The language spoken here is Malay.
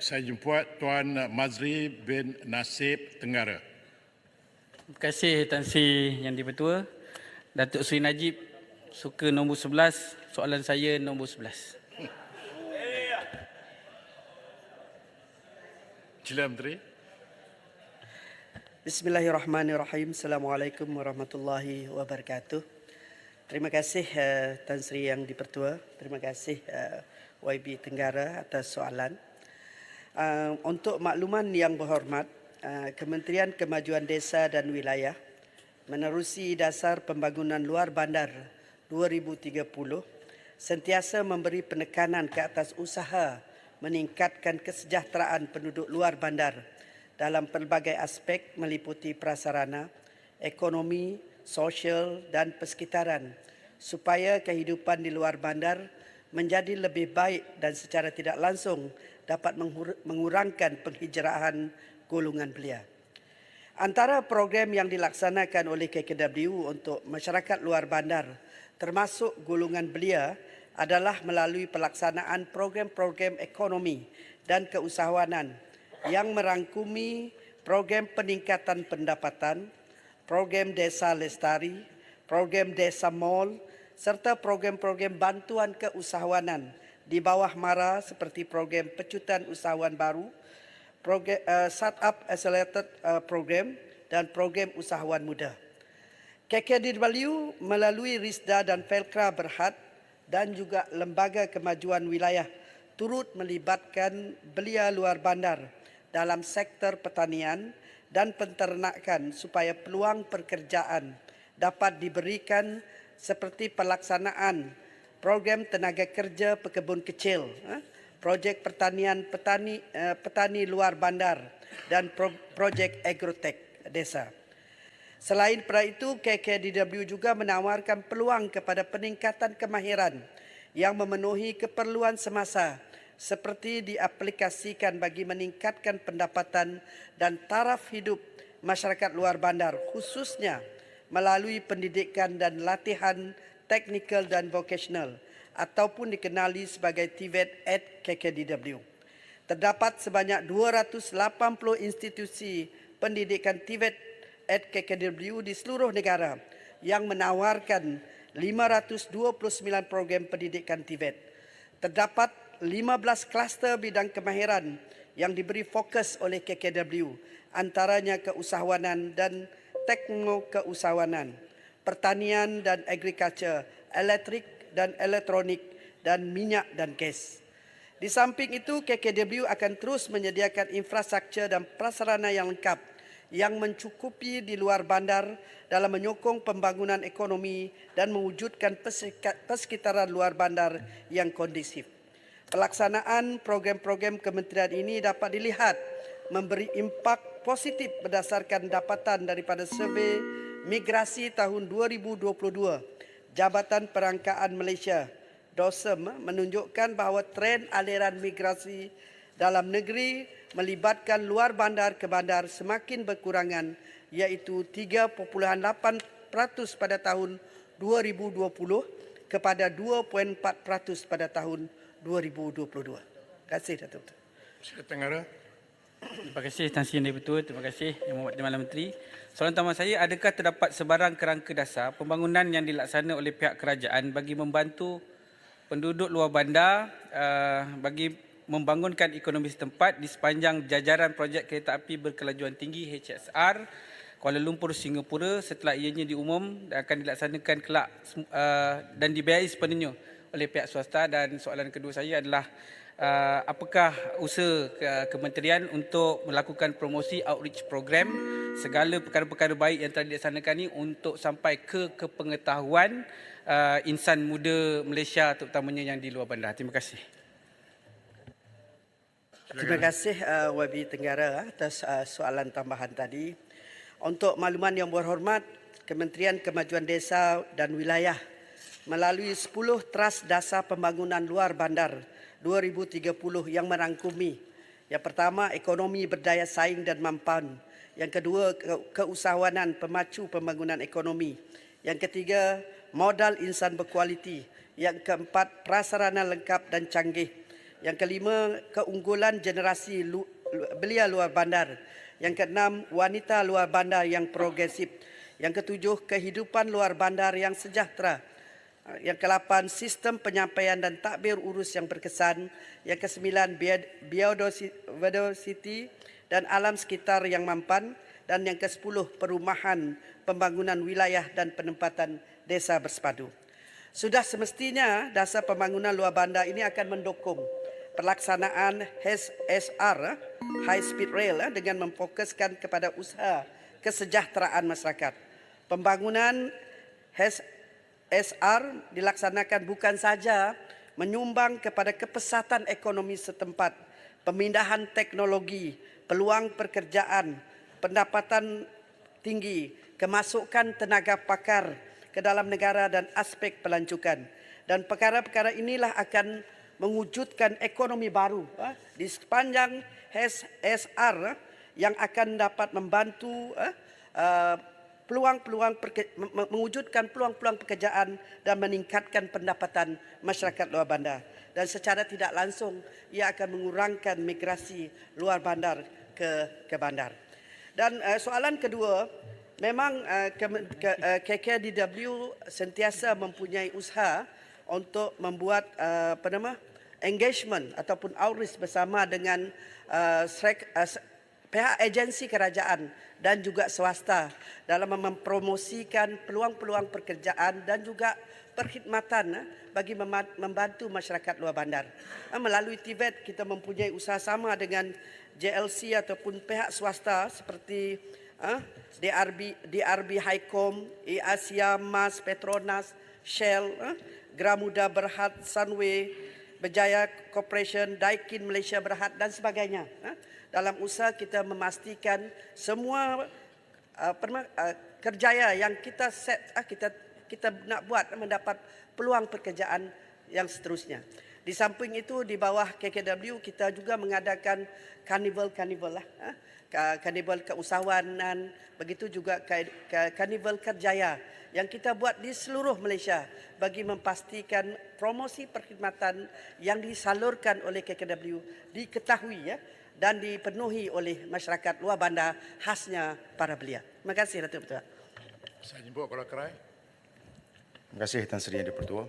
saya jumpa Tuan Mazri bin Nasib Tenggara. Terima kasih Tan Sri Yang di-Pertua. Datuk Seri Najib, suka nombor 11, soalan saya nombor 11. Sila Menteri. Bismillahirrahmanirrahim. Assalamualaikum warahmatullahi wabarakatuh. Terima kasih Tan Sri Yang di-Pertua. Terima kasih YB Tenggara atas soalan. Untuk makluman yang berhormat, Kementerian Kemajuan Desa dan Wilayah menerusi Dasar Pembangunan Luar Bandar 2030 sentiasa memberi penekanan ke atas usaha meningkatkan kesejahteraan penduduk luar bandar dalam pelbagai aspek meliputi prasarana, ekonomi, sosial dan persekitaran supaya kehidupan di luar bandar menjadi lebih baik dan secara tidak langsung dapat mengurangkan penghijraan golongan belia. Antara program yang dilaksanakan oleh KKW untuk masyarakat luar bandar termasuk golongan belia adalah melalui pelaksanaan program-program ekonomi dan keusahawanan yang merangkumi program peningkatan pendapatan, program Desa Lestari, program Desa Mall serta program-program bantuan keusahawanan di bawah MARA seperti program Pecutan Usahawan Baru, program Startup Accelerated Program dan program Usahawan Muda. KKDW melalui RISDA dan Felkra Berhad dan juga Lembaga Kemajuan Wilayah turut melibatkan belia luar bandar dalam sektor pertanian dan penternakan supaya peluang pekerjaan dapat diberikan seperti pelaksanaan program tenaga kerja pekebun kecil, projek pertanian petani luar bandar dan projek agrotech desa. Selain pada itu, KKDW juga menawarkan peluang kepada peningkatan kemahiran yang memenuhi keperluan semasa seperti diaplikasikan bagi meningkatkan pendapatan dan taraf hidup masyarakat luar bandar khususnya melalui pendidikan dan latihan teknikal dan vocational ataupun dikenali sebagai TVET at KKDW. Terdapat sebanyak 280 institusi pendidikan TVET at KKDW di seluruh negara yang menawarkan 529 program pendidikan TVET. Terdapat 15 kluster bidang kemahiran yang diberi fokus oleh KKW, antaranya keusahawanan dan teknokeusahawanan, pertanian dan agriculture, elektrik dan elektronik, dan minyak dan gas. Di samping itu, KKW akan terus menyediakan infrastruktur dan prasarana yang lengkap yang mencukupi di luar bandar dalam menyokong pembangunan ekonomi dan mewujudkan persekitaran luar bandar yang kondusif. Pelaksanaan program-program kementerian ini dapat dilihat memberi impak positif berdasarkan dapatan daripada survei migrasi tahun 2022 Jabatan Perangkaan Malaysia (DOSM) menunjukkan bahawa tren aliran migrasi dalam negeri melibatkan luar bandar ke bandar semakin berkurangan, iaitu 3.8% pada tahun 2020 kepada 2.4% pada tahun 2022. Terima kasih Datuk. Sila Tenggara. Terima kasih Tan Sri Yang di-Pertua. Terima kasih Yang Berhormat Menteri. Soalan utama saya, adakah terdapat sebarang kerangka dasar pembangunan yang dilaksanakan oleh pihak kerajaan bagi membantu penduduk luar bandar bagi membangunkan ekonomi setempat di sepanjang jajaran projek kereta api berkelajuan tinggi HSR Kuala Lumpur Singapura setelah ianya diumum dan akan dilaksanakan kelak dan dibiayai sepenuhnya oleh pihak swasta? Dan soalan kedua saya adalah apakah usaha kementerian untuk melakukan promosi outreach program segala perkara-perkara baik yang telah dilaksanakan ini untuk sampai ke kepengetahuan insan muda Malaysia terutamanya yang di luar bandar? Terima kasih. Terima kasih YB Tenggara atas soalan tambahan tadi. Untuk makluman yang berhormat, Kementerian Kemajuan Desa dan Wilayah melalui 10 Tras Dasar Pembangunan Luar Bandar 2030 yang merangkumi: yang pertama, ekonomi berdaya saing dan mampan; yang kedua, keusahawanan pemacu pembangunan ekonomi; yang ketiga, modal insan berkualiti; yang keempat, prasarana lengkap dan canggih; Yang kelima, keunggulan generasi belia luar bandar. Yang keenam, wanita luar bandar yang progresif. Yang ketujuh, kehidupan luar bandar yang sejahtera. Yang ke-8, sistem penyampaian dan takbir urus yang berkesan. Yang ke-9, biodiversity dan alam sekitar yang mampan. Dan yang ke-10, perumahan, pembangunan wilayah dan penempatan desa bersepadu. Sudah semestinya dasar pembangunan luar bandar ini akan mendukung pelaksanaan HSR, High Speed Rail, dengan memfokuskan kepada usaha kesejahteraan masyarakat. Pembangunan HSR dilaksanakan bukan saja menyumbang kepada kepesatan ekonomi setempat, pemindahan teknologi, peluang pekerjaan, pendapatan tinggi, kemasukan tenaga pakar ke dalam negara dan aspek pelancongan. Dan perkara-perkara inilah akan mewujudkan ekonomi baru di sepanjang HSR yang akan dapat membantu mewujudkan peluang-peluang pekerjaan dan meningkatkan pendapatan masyarakat luar bandar. Dan secara tidak langsung ia akan mengurangkan migrasi luar bandar ke bandar. Dan soalan kedua, memang KKDW sentiasa mempunyai usaha untuk membuat engagement ataupun outreach bersama dengan pihak agensi kerajaan dan juga swasta dalam mempromosikan peluang-peluang pekerjaan dan juga perkhidmatan bagi membantu masyarakat luar bandar. Melalui TVET kita mempunyai usaha sama dengan JLC ataupun pihak swasta seperti DRB Highcom, Asia, MAS, Petronas, Shell, Gramuda Berhad, Sunway, Berjaya Corporation, Daikin Malaysia Berhad dan sebagainya. Dalam usaha kita memastikan semua kerjaya yang kita set, kita nak buat mendapat peluang pekerjaan yang seterusnya. Di samping itu di bawah KKW kita juga mengadakan karnival-karnival karnival keusahawanan, begitu juga karnival kerjaya yang kita buat di seluruh Malaysia bagi memastikan promosi perkhidmatan yang disalurkan oleh KKW diketahui dan dipenuhi oleh masyarakat luar bandar khasnya para belia. Terima kasih Datuk Pertua. Saya jemput Kepala Kerai. Terima kasih Tan Sri Yang di-Pertua.